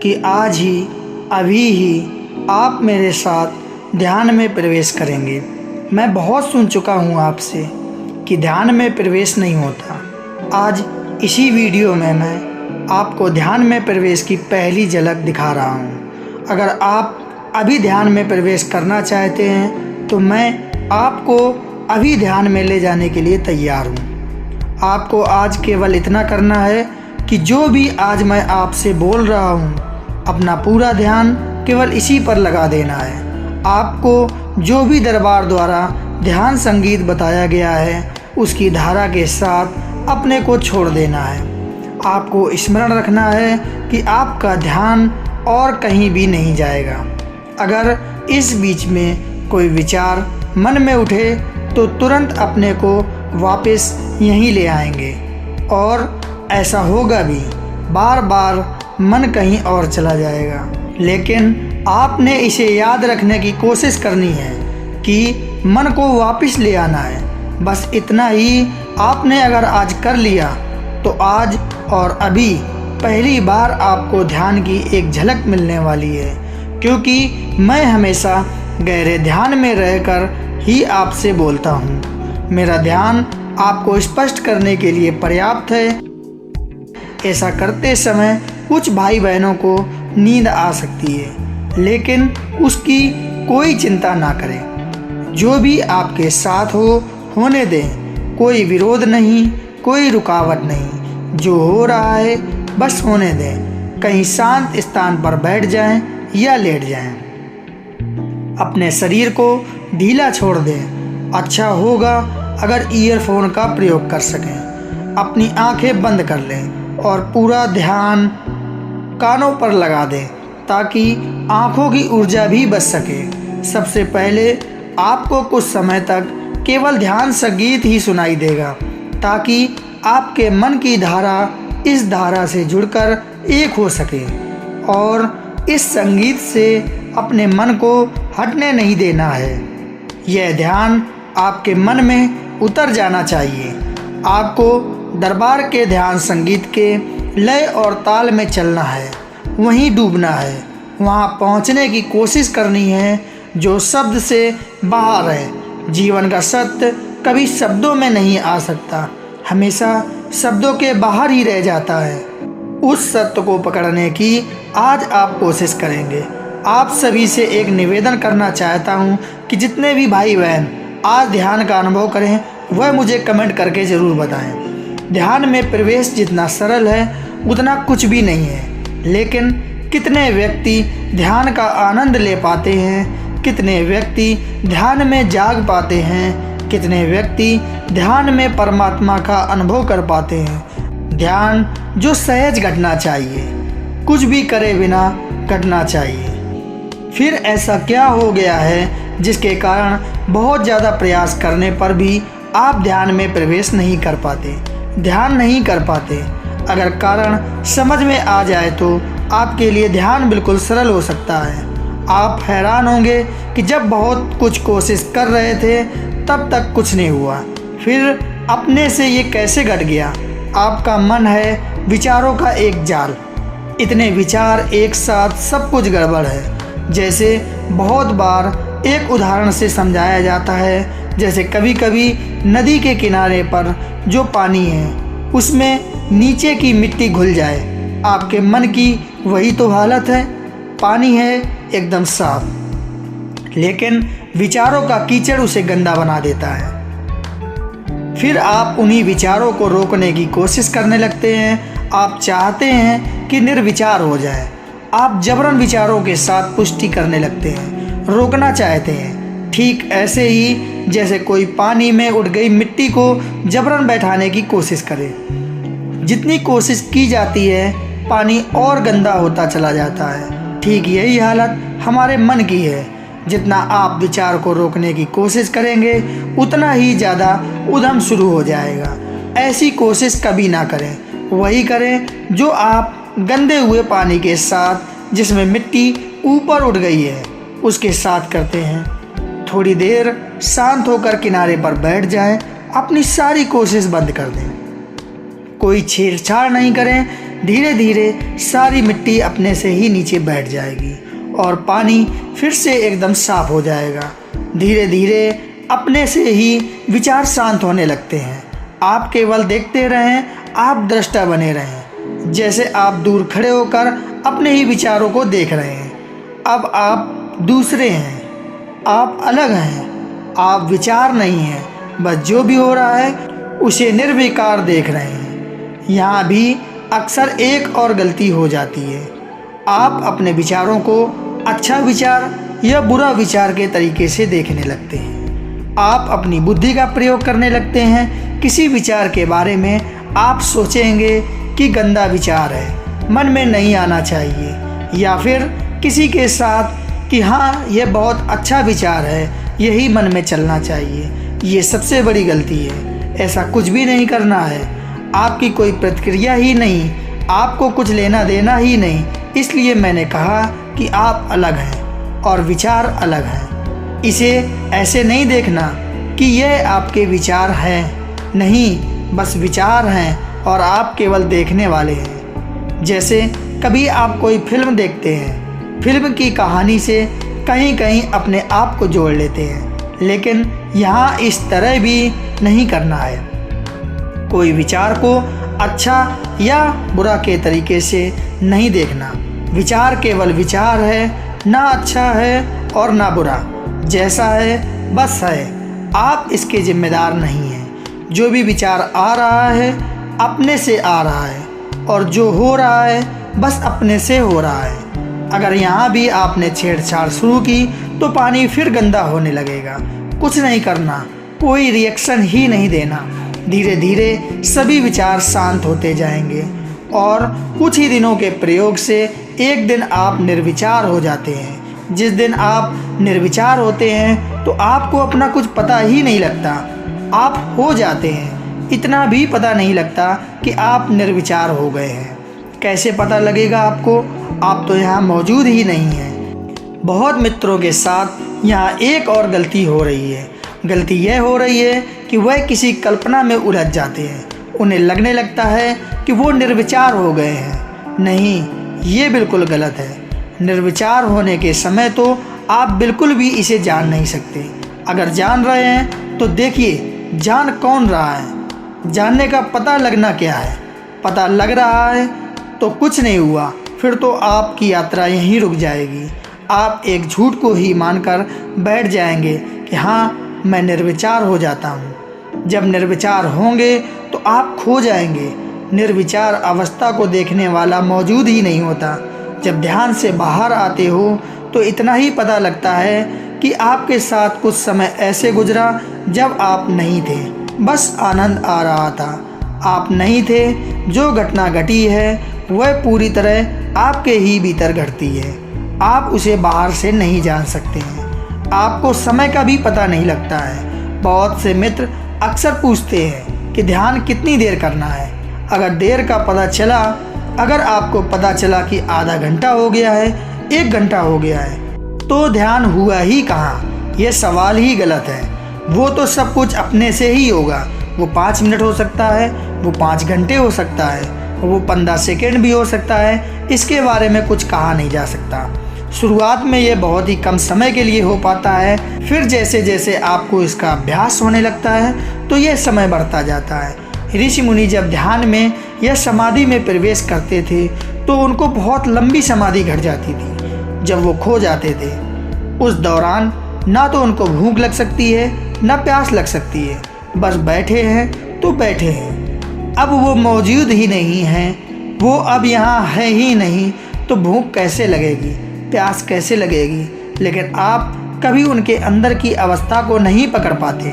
कि आज ही अभी ही आप मेरे साथ ध्यान में प्रवेश करेंगे। मैं बहुत सुन चुका हूँ आपसे कि ध्यान में प्रवेश नहीं होता। आज इसी वीडियो में मैं आपको ध्यान में प्रवेश की पहली झलक दिखा रहा हूँ। अगर आप अभी ध्यान में प्रवेश करना चाहते हैं तो मैं आपको अभी ध्यान में ले जाने के लिए तैयार हूँ। आपको आज केवल इतना करना है कि जो भी आज मैं आपसे बोल रहा हूँ अपना पूरा ध्यान केवल इसी पर लगा देना है। आपको जो भी दरबार द्वारा ध्यान संगीत बताया गया है उसकी धारा के साथ अपने को छोड़ देना है। आपको स्मरण रखना है कि आपका ध्यान और कहीं भी नहीं जाएगा। अगर इस बीच में कोई विचार मन में उठे तो तुरंत अपने को वापस यहीं ले आएंगे और ऐसा होगा भी। बार बार मन कहीं और चला जाएगा, लेकिन आपने इसे याद रखने की कोशिश करनी है कि मन को वापस ले आना है। बस इतना ही आपने अगर आज कर लिया तो आज और अभी पहली बार आपको ध्यान की एक झलक मिलने वाली है, क्योंकि मैं हमेशा गहरे ध्यान में रहकर ही आपसे बोलता हूँ। मेरा ध्यान आपको स्पष्ट करने के लिए पर्याप्त है। ऐसा करते समय कुछ भाई बहनों को नींद आ सकती है, लेकिन उसकी कोई चिंता ना करें। जो भी आपके साथ होने दें। कोई विरोध नहीं, कोई रुकावट नहीं। जो हो रहा है बस होने दें। कहीं शांत स्थान पर बैठ जाएं या लेट जाएं। अपने शरीर को ढीला छोड़ दें। अच्छा होगा अगर ईयरफोन का प्रयोग कर सकें। अपनी आंखें बंद कर लें और पूरा ध्यान कानों पर लगा दें ताकि आंखों की ऊर्जा भी बच सके। सबसे पहले आपको कुछ समय तक केवल ध्यान संगीत ही सुनाई देगा, ताकि आपके मन की धारा इस धारा से जुड़कर एक हो सके और इस संगीत से अपने मन को हटने नहीं देना है। यह ध्यान आपके मन में उतर जाना चाहिए। आपको दरबार के ध्यान संगीत के लय और ताल में चलना है, वहीं डूबना है, वहां पहुंचने की कोशिश करनी है जो शब्द से बाहर है। जीवन का सत्य कभी शब्दों में नहीं आ सकता, हमेशा शब्दों के बाहर ही रह जाता है। उस सत्य को पकड़ने की आज आप कोशिश करेंगे। आप सभी से एक निवेदन करना चाहता हूं कि जितने भी भाई बहन आज ध्यान का अनुभव करें वह मुझे कमेंट करके ज़रूर बताएं। ध्यान में प्रवेश जितना सरल है उतना कुछ भी नहीं है, लेकिन कितने व्यक्ति ध्यान का आनंद ले पाते हैं, कितने व्यक्ति ध्यान में जाग पाते हैं, कितने व्यक्ति ध्यान में परमात्मा का अनुभव कर पाते हैं। ध्यान जो सहज घटना चाहिए, कुछ भी करे बिना घटना चाहिए। फिर ऐसा क्या हो गया है जिसके कारण बहुत ज़्यादा प्रयास करने पर भी आप ध्यान में प्रवेश नहीं कर पाते, ध्यान नहीं कर पाते? अगर कारण समझ में आ जाए तो आपके लिए ध्यान बिल्कुल सरल हो सकता है। आप हैरान होंगे कि जब बहुत कुछ कोशिश कर रहे थे तब तक कुछ नहीं हुआ, फिर अपने से ये कैसे घट गया? आपका मन है विचारों का एक जाल। इतने विचार एक साथ, सब कुछ गड़बड़ है। जैसे बहुत बार एक उदाहरण से समझाया जाता है, जैसे कभी कभी नदी के किनारे पर जो पानी है उसमें नीचे की मिट्टी घुल जाए। आपके मन की वही तो हालत है। पानी है एकदम साफ, लेकिन विचारों का कीचड़ उसे गंदा बना देता है। फिर आप उन्हीं विचारों को रोकने की कोशिश करने लगते हैं। आप चाहते हैं कि निर्विचार हो जाए। आप जबरन विचारों के साथ पुष्टि करने लगते हैं, रोकना चाहते हैं। ठीक ऐसे ही जैसे कोई पानी में उड़ गई मिट्टी को जबरन बैठाने की कोशिश करे। जितनी कोशिश की जाती है पानी और गंदा होता चला जाता है। ठीक यही हालत हमारे मन की है। जितना आप विचार को रोकने की कोशिश करेंगे उतना ही ज़्यादा उद्यम शुरू हो जाएगा। ऐसी कोशिश कभी ना करें। वही करें जो आप गंदे हुए पानी के साथ, जिसमें मिट्टी ऊपर उठ गई है, उसके साथ करते हैं। थोड़ी देर शांत होकर किनारे पर बैठ जाएं, अपनी सारी कोशिश बंद कर दें। कोई छेड़छाड़ नहीं करें, धीरे धीरे सारी मिट्टी अपने से ही नीचे बैठ जाएगी और पानी फिर से एकदम साफ हो जाएगा। धीरे धीरे अपने से ही विचार शांत होने लगते हैं। आप केवल देखते रहें, आप दृष्टा बने रहें, जैसे आप दूर खड़े होकर अपने ही विचारों को देख रहे हैं। अब आप दूसरे हैं, आप अलग हैं, आप विचार नहीं हैं, बस जो भी हो रहा है उसे निर्विकार देख रहे हैं। यहाँ भी अक्सर एक और गलती हो जाती है। आप अपने विचारों को अच्छा विचार या बुरा विचार के तरीके से देखने लगते हैं। आप अपनी बुद्धि का प्रयोग करने लगते हैं। किसी विचार के बारे में आप सोचेंगे कि गंदा विचार है, मन में नहीं आना चाहिए, या फिर किसी के साथ कि हाँ यह बहुत अच्छा विचार है, यही मन में चलना चाहिए। ये सबसे बड़ी गलती है। ऐसा कुछ भी नहीं करना है। आपकी कोई प्रतिक्रिया ही नहीं, आपको कुछ लेना देना ही नहीं। इसलिए मैंने कहा कि आप अलग हैं और विचार अलग हैं। इसे ऐसे नहीं देखना कि यह आपके विचार हैं, नहीं, बस विचार हैं और आप केवल देखने वाले हैं। जैसे कभी आप कोई फिल्म देखते हैं, फिल्म की कहानी से कहीं कहीं अपने आप को जोड़ लेते हैं, लेकिन यहाँ इस तरह भी नहीं करना है। कोई विचार को अच्छा या बुरा के तरीके से नहीं देखना। विचार केवल विचार है, ना अच्छा है और ना बुरा, जैसा है बस है। आप इसके जिम्मेदार नहीं हैं। जो भी विचार आ रहा है अपने से आ रहा है और जो हो रहा है बस अपने से हो रहा है। अगर यहाँ भी आपने छेड़छाड़ शुरू की तो पानी फिर गंदा होने लगेगा। कुछ नहीं करना, कोई रिएक्शन ही नहीं देना। धीरे धीरे सभी विचार शांत होते जाएंगे और कुछ ही दिनों के प्रयोग से एक दिन आप निर्विचार हो जाते हैं। जिस दिन आप निर्विचार होते हैं तो आपको अपना कुछ पता ही नहीं लगता, आप हो जाते हैं। इतना भी पता नहीं लगता कि आप निर्विचार हो गए हैं। कैसे पता लगेगा आपको? आप तो यहाँ मौजूद ही नहीं हैं। बहुत मित्रों के साथ यहाँ एक और गलती हो रही है। गलती यह हो रही है कि वह किसी कल्पना में उलझ जाते हैं। उन्हें लगने लगता है कि वो निर्विचार हो गए हैं। नहीं, ये बिल्कुल गलत है। निर्विचार होने के समय तो आप बिल्कुल भी इसे जान नहीं सकते। अगर जान रहे हैं तो देखिए, जान कौन रहा है? जानने का पता लगना क्या है? पता लग रहा है तो कुछ नहीं हुआ, फिर तो आपकी यात्रा यहीं रुक जाएगी। आप एक झूठ को ही मानकर बैठ जाएंगे कि हाँ मैं निर्विचार हो जाता हूँ। जब निर्विचार होंगे तो आप खो जाएंगे। निर्विचार अवस्था को देखने वाला मौजूद ही नहीं होता। जब ध्यान से बाहर आते हो तो इतना ही पता लगता है कि आपके साथ कुछ समय ऐसे गुजरा जब आप नहीं थे, बस आनंद आ रहा था। आप नहीं थे। जो घटना घटी है वह पूरी तरह आपके ही भीतर घटती है। आप उसे बाहर से नहीं जान सकते हैं। आपको समय का भी पता नहीं लगता है। बहुत से मित्र अक्सर पूछते हैं कि ध्यान कितनी देर करना है। अगर देर का पता चला, अगर आपको पता चला कि आधा घंटा हो गया है, 1 घंटा हो गया है, तो ध्यान हुआ ही कहाँ? यह सवाल ही गलत है। वो तो सब कुछ अपने से ही होगा। वो 5 मिनट हो सकता है, वो 5 घंटे हो सकता है, वो 15 सेकेंड भी हो सकता है। इसके बारे में कुछ कहा नहीं जा सकता। शुरुआत में ये बहुत ही कम समय के लिए हो पाता है, फिर जैसे जैसे आपको इसका अभ्यास होने लगता है तो यह समय बढ़ता जाता है। ऋषि मुनि जब ध्यान में या समाधि में प्रवेश करते थे तो उनको बहुत लंबी समाधि घट जाती थी। जब वो खो जाते थे उस दौरान ना तो उनको भूख लग सकती है ना प्यास लग सकती है, बस बैठे हैं तो बैठे हैं। अब वो मौजूद ही नहीं हैं, वो अब यहाँ है ही नहीं, तो भूख कैसे लगेगी, प्यास कैसे लगेगी? लेकिन आप कभी उनके अंदर की अवस्था को नहीं पकड़ पाते।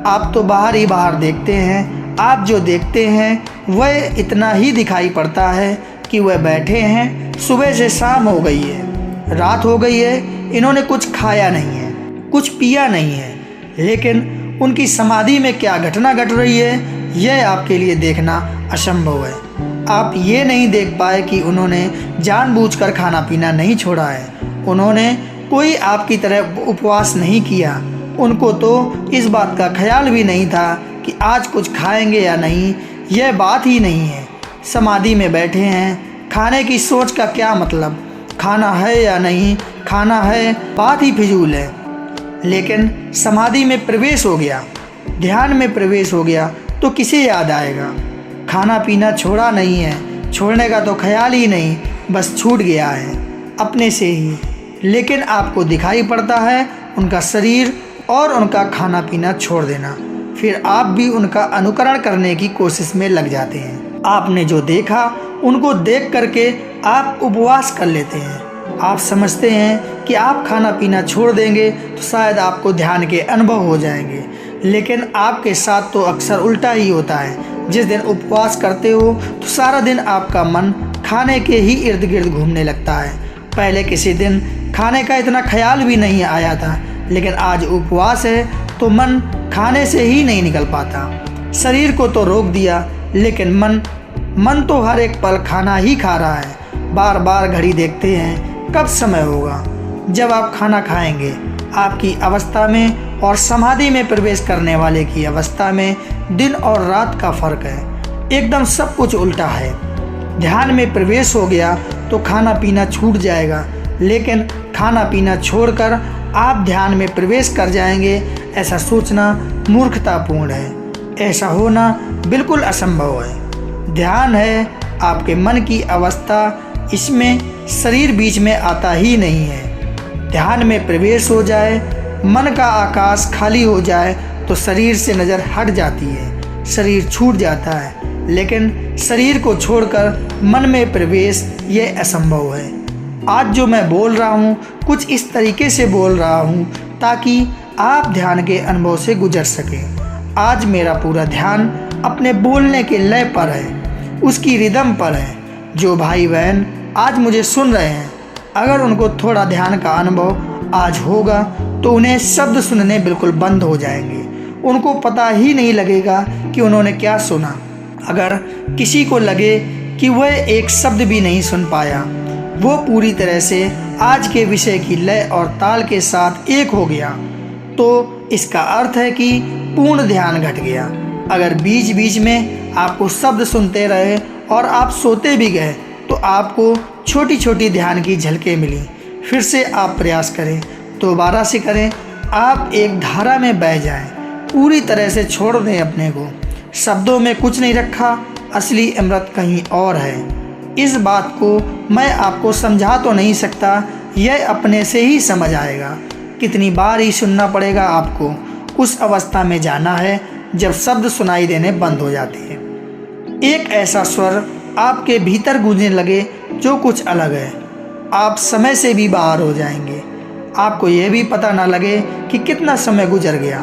आप तो बाहर ही बाहर देखते हैं। आप जो देखते हैं वह इतना ही दिखाई पड़ता है कि वह बैठे हैं, सुबह से शाम हो गई है, रात हो गई है, इन्होंने कुछ खाया नहीं है, कुछ पिया नहीं है, लेकिन उनकी समाधि में क्या घटना घट रही है यह आपके लिए देखना असंभव है। आप ये नहीं देख पाए कि उन्होंने जानबूझकर खाना पीना नहीं छोड़ा है। उन्होंने कोई आपकी तरह उपवास नहीं किया। उनको तो इस बात का ख्याल भी नहीं था कि आज कुछ खाएंगे या नहीं, यह बात ही नहीं है। समाधि में बैठे हैं। खाने की सोच का क्या मतलब, खाना है या नहीं खाना है, बात ही फिजूल है। लेकिन समाधि में प्रवेश हो गया, ध्यान में प्रवेश हो गया तो किसे याद आएगा। खाना पीना छोड़ा नहीं है, छोड़ने का तो ख्याल ही नहीं, बस छूट गया है अपने से ही। लेकिन आपको दिखाई पड़ता है उनका शरीर और उनका खाना पीना छोड़ देना, फिर आप भी उनका अनुकरण करने की कोशिश में लग जाते हैं। आपने जो देखा उनको देख करके आप उपवास कर लेते हैं। आप समझते हैं कि आप खाना पीना छोड़ देंगे तो शायद आपको ध्यान के अनुभव हो जाएंगे, लेकिन आपके साथ तो अक्सर उल्टा ही होता है। जिस दिन उपवास करते हो तो सारा दिन आपका मन खाने के ही इर्द गिर्द घूमने लगता है। पहले किसी दिन खाने का इतना ख्याल भी नहीं आया था, लेकिन आज उपवास है तो मन खाने से ही नहीं निकल पाता। शरीर को तो रोक दिया, लेकिन मन तो हर एक पल खाना ही खा रहा है। बार बार घड़ी देखते हैं कब समय होगा जब आप खाना खाएंगे। आपकी अवस्था में और समाधि में प्रवेश करने वाले की अवस्था में दिन और रात का फर्क है, एकदम सब कुछ उल्टा है। ध्यान में प्रवेश हो गया तो खाना पीना छूट जाएगा, लेकिन खाना पीना छोड़कर आप ध्यान में प्रवेश कर जाएंगे, ऐसा सोचना मूर्खतापूर्ण है। ऐसा होना बिल्कुल असंभव है। ध्यान है आपके मन की अवस्था, इसमें शरीर बीच में आता ही नहीं है। ध्यान में प्रवेश हो जाए, मन का आकाश खाली हो जाए तो शरीर से नज़र हट जाती है, शरीर छूट जाता है। लेकिन शरीर को छोड़कर मन में प्रवेश ये असंभव है। आज जो मैं बोल रहा हूँ कुछ इस तरीके से बोल रहा हूँ ताकि आप ध्यान के अनुभव से गुजर सकें। आज मेरा पूरा ध्यान अपने बोलने के लय पर है, उसकी रिदम पर है। जो भाई बहन आज मुझे सुन रहे हैं, अगर उनको थोड़ा ध्यान का अनुभव आज होगा तो उन्हें शब्द सुनने बिल्कुल बंद हो जाएंगे। उनको पता ही नहीं लगेगा कि उन्होंने क्या सुना। अगर किसी को लगे कि वह एक शब्द भी नहीं सुन पाया, वो पूरी तरह से आज के विषय की लय और ताल के साथ एक हो गया, तो इसका अर्थ है कि पूर्ण ध्यान घट गया। अगर बीच बीच में आपको शब्द सुनते रहे और आप सोते भी गए तो आपको छोटी छोटी ध्यान की झलकें मिली। फिर से आप प्रयास करें, दोबारा से करें, आप एक धारा में बह जाएं, पूरी तरह से छोड़ दें अपने को। शब्दों में कुछ नहीं रखा, असली अमृत कहीं और है। इस बात को मैं आपको समझा तो नहीं सकता, यह अपने से ही समझ आएगा। कितनी बार ही सुनना पड़ेगा आपको। उस अवस्था में जाना है जब शब्द सुनाई देने बंद हो जाते हैं। एक ऐसा स्वर आपके भीतर गूंजने लगे जो कुछ अलग है। आप समय से भी बाहर हो जाएंगे, आपको यह भी पता ना लगे कि कितना समय गुजर गया।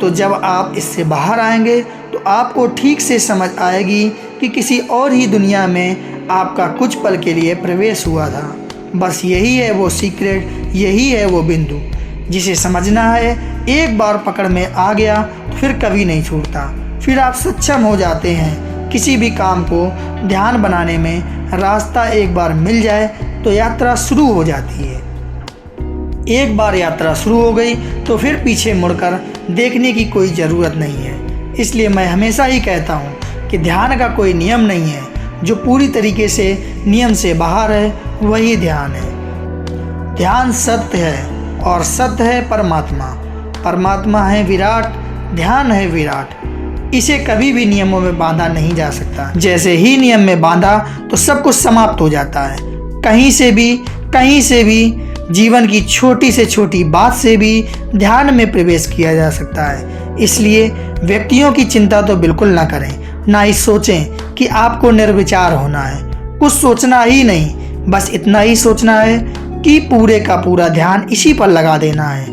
तो जब आप इससे बाहर आएंगे तो आपको ठीक से समझ आएगी कि किसी और ही दुनिया में आपका कुछ पल के लिए प्रवेश हुआ था। बस यही है वो सीक्रेट, यही है वो बिंदु जिसे समझना है। एक बार पकड़ में आ गया तो फिर कभी नहीं छूटता। फिर आप सक्षम हो जाते हैं किसी भी काम को ध्यान बनाने में। रास्ता एक बार मिल जाए तो यात्रा शुरू हो जाती है। एक बार यात्रा शुरू हो गई तो फिर पीछे मुड़कर देखने की कोई ज़रूरत नहीं है। इसलिए मैं हमेशा ही कहता हूँ कि ध्यान का कोई नियम नहीं है, जो पूरी तरीके से नियम से बाहर है वही ध्यान है। ध्यान सत्य है और सत्य है परमात्मा। परमात्मा है विराट, ध्यान है विराट। इसे कभी भी नियमों में बांधा नहीं जा सकता। जैसे ही नियम में बांधा तो सब कुछ समाप्त हो जाता है। कहीं से भी जीवन की छोटी से छोटी बात से भी ध्यान में प्रवेश किया जा सकता है। इसलिए व्यक्तियों की चिंता तो बिल्कुल ना करें, ना ही सोचें कि आपको निर्विचार होना है। कुछ सोचना ही नहीं, बस इतना ही सोचना है कि पूरे का पूरा ध्यान इसी पर लगा देना है।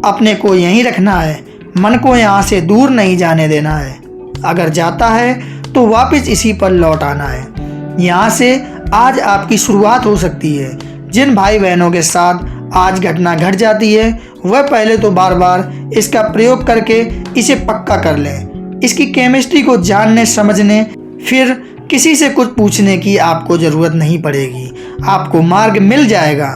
अपने को यहीं रखना है, मन को यहाँ से दूर नहीं जाने देना है। अगर जाता है तो वापस इसी पर लौट आना है। यहाँ से आज आपकी शुरुआत हो सकती है। जिन भाई बहनों के साथ आज घटना घट जाती है वह पहले तो बार बार इसका प्रयोग करके इसे पक्का कर लें। इसकी केमिस्ट्री को जानने समझने, फिर किसी से कुछ पूछने की आपको ज़रूरत नहीं पड़ेगी। आपको मार्ग मिल जाएगा।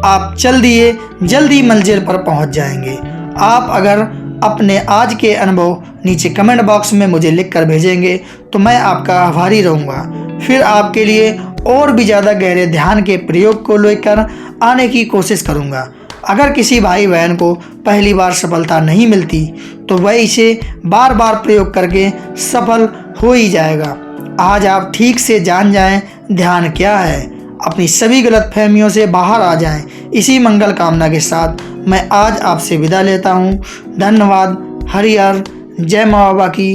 आप जल्दी मंजिल पर पहुंच जाएंगे। आप अगर अपने आज के अनुभव नीचे कमेंट बॉक्स में मुझे लिख कर भेजेंगे तो मैं आपका आभारी रहूँगा। फिर आपके लिए और भी ज़्यादा गहरे ध्यान के प्रयोग को लेकर आने की कोशिश करूँगा। अगर किसी भाई बहन को पहली बार सफलता नहीं मिलती तो वह इसे बार बार प्रयोग करके सफल हो ही जाएगा। आज आप ठीक से जान जाएं ध्यान क्या है, अपनी सभी गलतफहमियों से बाहर आ जाएं। इसी मंगल कामना के साथ मैं आज आपसे विदा लेता हूँ। धन्यवाद। हरिहर। जय माँ बाबा की।